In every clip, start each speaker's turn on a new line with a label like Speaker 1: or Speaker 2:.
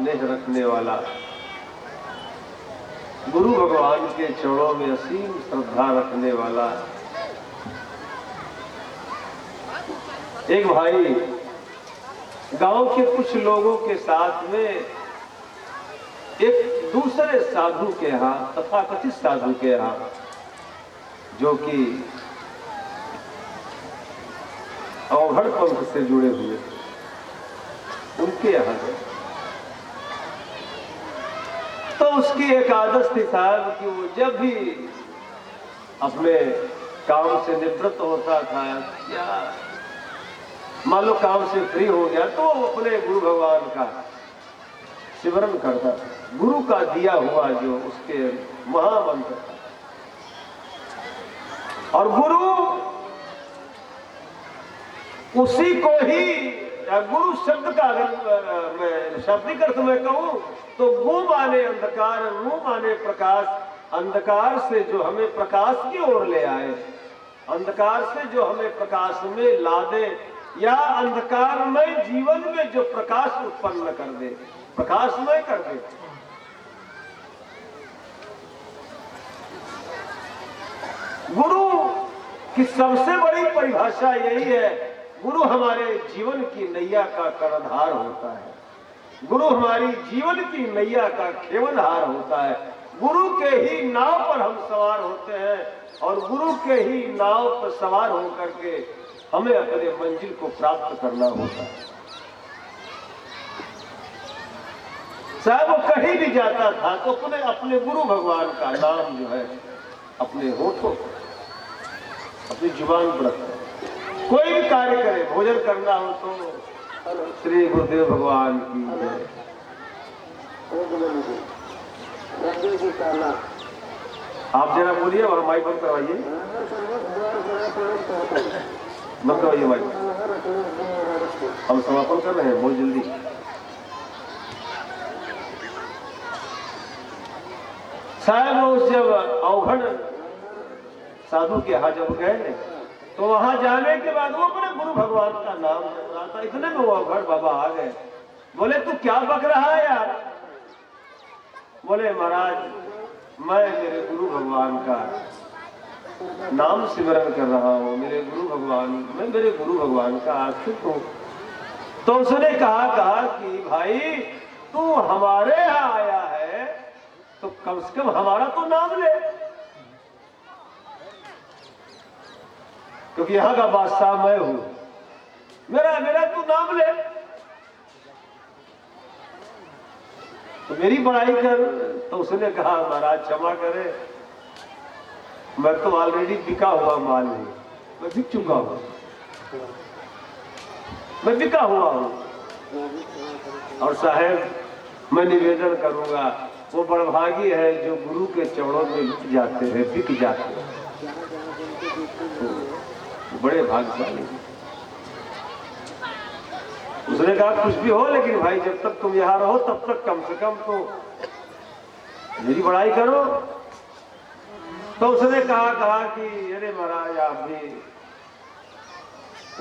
Speaker 1: स्नेह रखने वाला, गुरु भगवान के चरणों में असीम श्रद्धा रखने वाला एक भाई गांव के कुछ लोगों के साथ में एक दूसरे साधु के यहाँ, तथाकथित साधु के यहाँ, जो कि अवघड़ पंथ से जुड़े हुए थे, उनके यहाँ गए। तो उसकी एक आदत थी साहब कि वो जब भी अपने काम से निवृत्त होता था या मान लो काम से फ्री हो गया तो अपने गुरु भगवान का सिमरन करता था। गुरु का दिया हुआ जो उसके महामंत्र था, और गुरु उसी को ही, गुरु शब्द का अगर मैं शाब्दिक अर्थ में कहूं तो गु माने अंधकार, रू माने प्रकाश। अंधकार से जो हमें प्रकाश की ओर ले आए, अंधकार से जो हमें प्रकाश में ला दे, या अंधकारमय जीवन में जो प्रकाश उत्पन्न कर दे, प्रकाशमय कर दे। गुरु की सबसे बड़ी परिभाषा यही है, गुरु हमारे जीवन की नैया का कर्णधार होता है, गुरु हमारी जीवन की नैया का खेवनहार होता है। गुरु के ही नाव पर हम सवार होते हैं, और गुरु के ही नाव पर सवार होकर के हमें अपने मंजिल को प्राप्त करना होता है। चाहे वो कहीं भी जाता था तो अपने अपने गुरु भगवान का नाम जो है अपने होठों पर, अपनी जुबान पर रखता है। कोई भी कार्य करे, भोजन करना हो तो श्री गुरुदेव भगवान की जय। आप जरा बोलिए और माइक बंद करवाइए, बंद करवाइए माइक। हम समापन कर रहे हैं बहुत जल्दी। साहब उस जब अवघड़ साधु के यहाँ जब गए तो वहां जाने के बाद वो अपने गुरु भगवान का नाम जप रहा था। इतने में वो अवघड़ बाबा आ गए। बोले तू क्या बक रहा है यार? बोले महाराज मैं मेरे गुरु भगवान का नाम सिमरन कर रहा हूँ, मेरे गुरु भगवान, मैं मेरे गुरु भगवान का आश्रित हूँ। तो उसने कहा कि भाई तू हमारे यहाँ आया है तो कम से कम हमारा तो नाम ले, क्योंकि यहाँ का बादशाह मैं हूं, मेरा तू नाम ले, तो मेरी बड़ाई कर। तो उसने कहा महाराज क्षमा करे, मैं तो ऑलरेडी बिका हुआ माल हूं, मैं बिक चुका हूं, मैं बिका हुआ हूं। और साहेब मैं निवेदन करूंगा, वो बड़भागी है जो गुरु के चरणों में लुट जाते हैं, बिक जाते हैं, बड़े भाग्यशाली। उसने कहा कुछ भी हो, लेकिन भाई जब तक तुम यहां रहो तब तक कम से कम तो मेरी बड़ाई करो। तो उसने कहा कि अरे महाराज आप भी,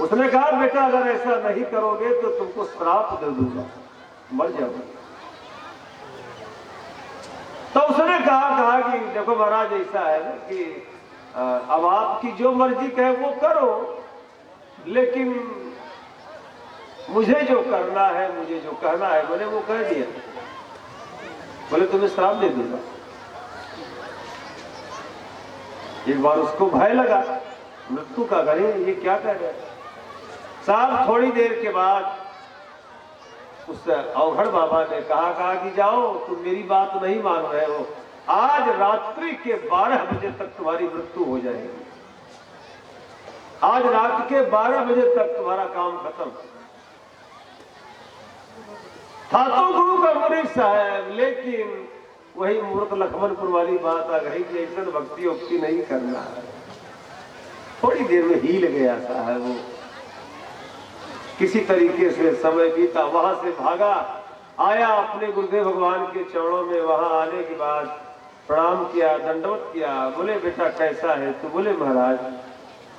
Speaker 1: उसने कहा बेटा अगर ऐसा नहीं करोगे तो तुमको श्राप दे दूंगा, मर जाओगे। तो उसने कहा कि देखो महाराज ऐसा है ना कि अब आपकी जो मर्जी कहे वो करो, लेकिन मुझे जो करना है, मुझे जो कहना है मैंने वो कह दिया। बोले तुम्हें श्राप दे दूंगा। एक बार उसको भय लगा मृत्यु का, करे ये क्या कह रहे हैं साहब। थोड़ी देर के बाद उस अवघड़ बाबा ने कहा कि जाओ तुम मेरी बात नहीं मान रहे हो, आज रात्रि के 12 बजे तक तुम्हारी मृत्यु हो जाएगी, आज रात के 12 बजे तक तुम्हारा काम खत्म। था तो गुरु का मुरीद साहब, लेकिन वही मूर्ख लक्ष्मणपुर वाली बात आ गई कि ऐसा भक्ति उक्ति नहीं करना है। थोड़ी देर में हिल गया साहब वो, किसी तरीके से समय बीता, वहां से भागा आया अपने गुरुदेव भगवान के चरणों में। वहां आने के बाद प्रणाम किया, दंडवत किया। बोले बेटा कैसा है? तो बोले महाराज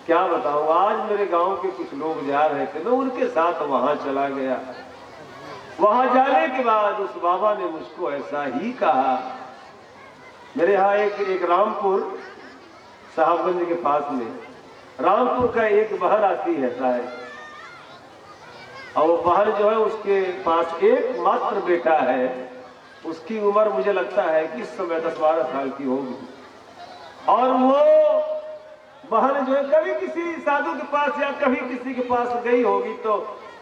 Speaker 1: क्या बताऊं, आज मेरे गांव के कुछ लोग जा रहे थे, मैं उनके साथ वहां चला गया। वहां जाने के बाद उस बाबा ने मुझको ऐसा ही कहा। मेरे यहाँ एक रामपुर साहबगंज के पास में रामपुर का एक बहन आती है शायद, और वो बहन जो है उसके पास एक मात्र बेटा है। उसकी उम्र मुझे लगता है कि इस समय 10-12 साल की होगी। और वो बहन जो है कभी किसी साधु के पास या कभी किसी के पास गई होगी, तो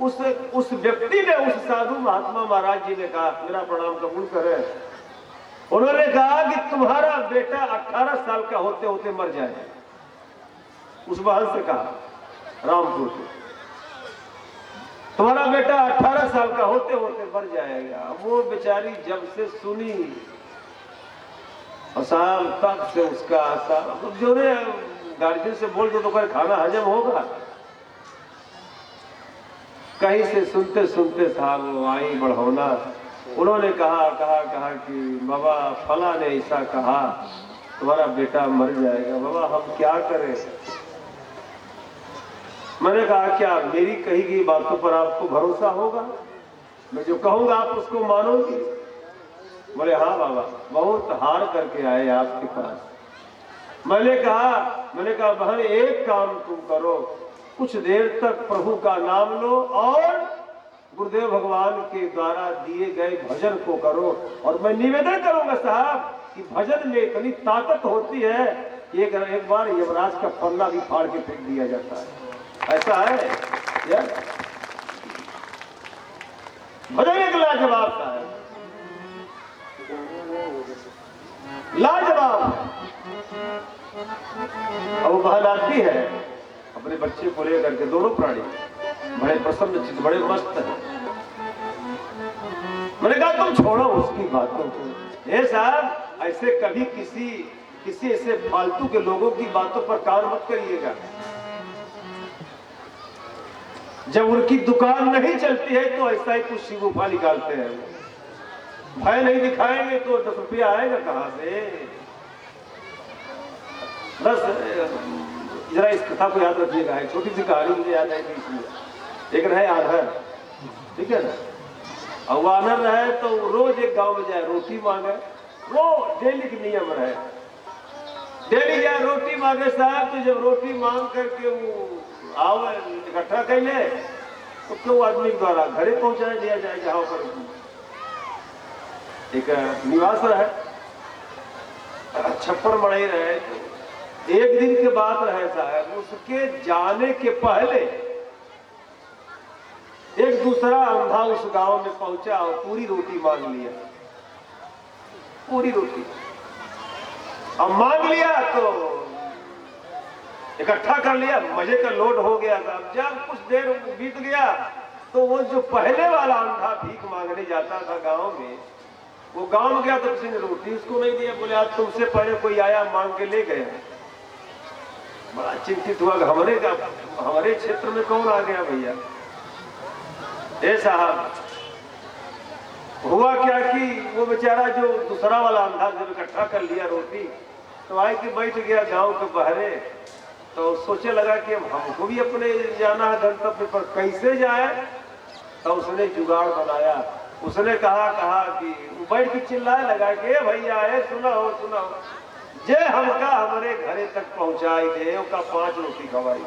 Speaker 1: उस व्यक्ति ने, उस साधु महात्मा महाराज जी ने कहा, मेरा प्रणाम कबूल करे, उन्होंने कहा कि तुम्हारा बेटा 18 साल का होते होते मर जाए। उस बहन से कहा रामपुर से, तुम्हारा बेटा 18 साल का होते होते मर जाएगा। वो बेचारी जब से सुनी और साल तक से उसका जो ने गार्जियन से बोल दो तो कोई खाना हजम होगा। कहीं से सुनते सुनते साहब वो आई बढ़ौना, उन्होंने कहा कि बाबा फला ने ऐसा कहा, तुम्हारा बेटा मर जाएगा। बाबा हम क्या करें? मैंने कहा क्या मेरी कही गई बातों पर आपको भरोसा होगा? मैं जो कहूंगा आप उसको मानोगी? बोले हाँ बाबा, बहुत हार करके आए आपके पास। मैंने कहा बहन एक काम तुम करो, कुछ देर तक प्रभु का नाम लो और गुरुदेव भगवान के द्वारा दिए गए भजन को करो। और मैं निवेदन करूंगा साहब कि भजन में इतनी ताकत होती है कि एक बार यमराज का पल्ला भी फाड़ के फेंक दिया जाता है। ऐसा है यार, भजन एक लाजवाब सा है, लाजवाब। अब वो बहन आती है अपने बच्चे को लेकर के, दोनों प्राणी बड़े प्रसन्न चित्त, बड़े मस्त हैं। मैंने कहा तुम छोड़ो उसकी बातों को। ये साहब ऐसे कभी किसी ऐसे फालतू के लोगों की बातों पर कान मत करिएगा। जब उनकी दुकान नहीं चलती है तो ऐसा ही कुछ शिगुफा निकालते हैं। भय नहीं दिखाएंगे तो 10 रुपया आएगा कहां से? बस जरा इस कथा को याद रखिएगा। है छोटी सी कहानी मुझे याद है कि एक रहे आनहर, ठीक है ना, और वो आनहर रहे तो रोज एक गांव में जाए रोटी मांगे। वो डेली की नियम रहे, डेली जाए रोटी मांगे साहब। तो जब रोटी मांग करके वो आवे इकट्ठा कर ले तो क्यों आदमी के द्वारा घरे पहुंचा दिया जाए जहां पर एक निवास रहे, छप्पर मड़े रहे। एक दिन के बाद रहे साहब, उसके जाने के पहले एक दूसरा अंधा उस गांव में पहुंचा और पूरी रोटी मांग लिया। पूरी रोटी अब मांग लिया तो इकट्ठा कर लिया, मजे का लोड हो गया था। जब कुछ देर बीत गया तो वो जो पहले वाला अंधा भीख मांगने जाता था गांव में, वो गांव में गया तो किसी ने रोटी उसको नहीं दिया। बोले आज तुमसे पहले कोई आया मांग के ले गया। बड़ा चिंतित हुआ, हमारे क्षेत्र में कौन आ गया भैया? ए साहब, हुआ क्या कि वो बेचारा जो दूसरा वाला अंधा जब इकट्ठा कर लिया रोटी, तो आए कि बैठ गया गांव के बहरे। तो सोचे लगा कि हमको भी अपने जाना है गंतव्य पर, कैसे जाए? तो उसने जुगाड़ बनाया। उसने कहा कि बैठ के चिल्लाए लगा के भैया सुना जे हमका हमारे घरे तक पहुंचाई दे, उसका 5 रोटी खवाई।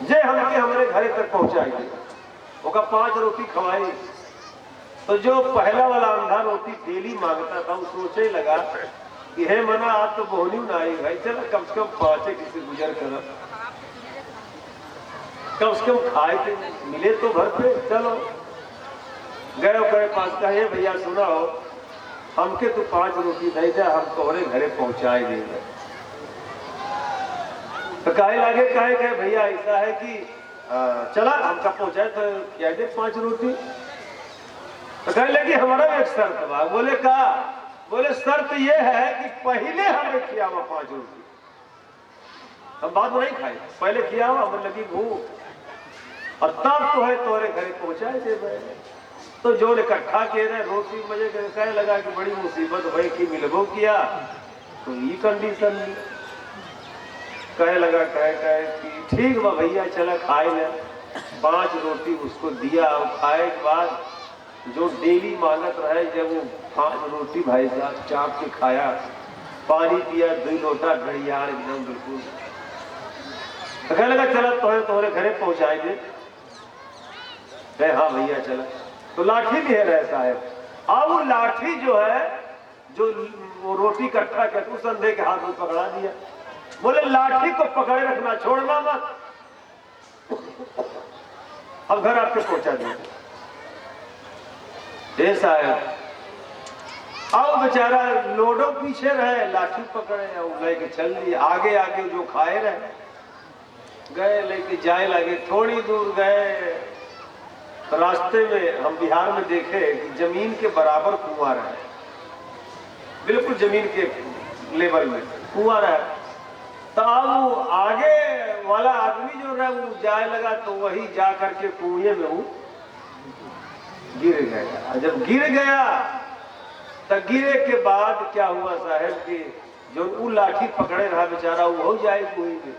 Speaker 1: जे हमके हमारे घरे तक पहुंचाई दे, उसका 5 रोटी खवाई। तो जो पहला वाला अंधा रोटी डेली मांगता था, वो सोचे लगा कि हे मना आप तो बोहनी ना आई भाई, चल कम से कम 5 किसी गुजर कर, कम से कम खाए थे मिले तो भर पे। चलो गए करे पास का, हे भैया सुना हो, हमके तो 5 रोटी दे दे, हम तोहरे घरे पहुंचाए देंगे। तो कहे लागे कहे भैया ऐसा है कि चला हमका पहुंचाए तो क्या दे 5 रोटी। तो कहे लगे हमारा एक शर्त बा। बोले का? बोले शर्त ये है कि पहले हमें खियावा 5 रोटी, हम बाद में नहीं खाए, पहले खियावा, हमें लगी भूख, और तब तो है तोहरे घरे पहुंचाए दे। तो जो इकट्ठा किए रहे रोटी मजे कहने लगा कि बड़ी मुसीबत भाई की मिलबो किया तो ये कंडीशन कहे लगा कि ठीक बा भैया चला खाए ले। 5 रोटी उसको दिया और खाए के बाद जो डेली मांगत रहे, जब वो 5 रोटी भाई साहब चाप के खाया, पानी पिया 2 लोटा घड़ियाल एकदम बिल्कुल, तो कहने लगा चला तुम्हारे घरे पहुंचाएंगे। कहे हाँ भैया चला। तो लाठी भी है रहे साहब। अब वो लाठी जो है, जो वो रोटी इकट्ठा करके उस अंधे के हाथ में पकड़ा दिया। बोले लाठी को पकड़े रखना, छोड़ना मत, अब घर आपके पहुंचा दिया। साहब अब बेचारा लोडो पीछे रहे, लाठी पकड़े और लेके चल दिए। आगे आगे जो खाए रहे, गए लेके जाए लगे। थोड़ी दूर गए तो रास्ते में हम बिहार में देखे कि जमीन के बराबर कुआं है, बिल्कुल जमीन के लेवल में कुआं है। तो अब आगे वाला आदमी जो रहा वो जाए लगा, तो वही जा करके कुएं में वो गिर गया। जब गिर गया तो गिरे के बाद क्या हुआ साहब कि जो वो लाठी पकड़े रहा बेचारा वो हो जाए कुएं में,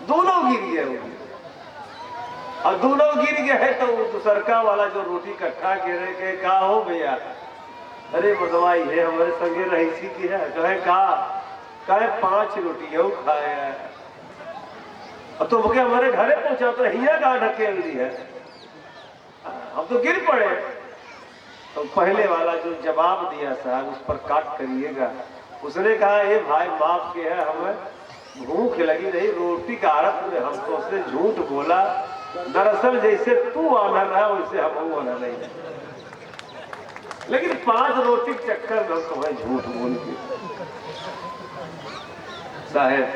Speaker 1: दोनों गिर गए। और दोनों गिर गए तो दूसरका वाला जो रोटी इकट्ठा गिरे के कहा हो भैया, अरे मदवाई है हमारे संगे रहीसी की है। कहे कहे 5 रोटियां खाए और तुम के हमारे घरे पहुंचा, तो हिया कहाँ ढकेल दी है, हम तो गिर पड़े। तो पहले वाला जो जवाब दिया साहब उस पर काट करिएगा। उसने कहा ए भाई माफ के है, हमें भूख लगी रही, रोटी का आड़त में हम तो उसने झूठ बोला। दरअसल जैसे तू ऑनर रहा वैसे हम ऑनर नहीं, लेकिन 5 रोटी के चक्कर में हम तुम्हें झूठ बोल के साहब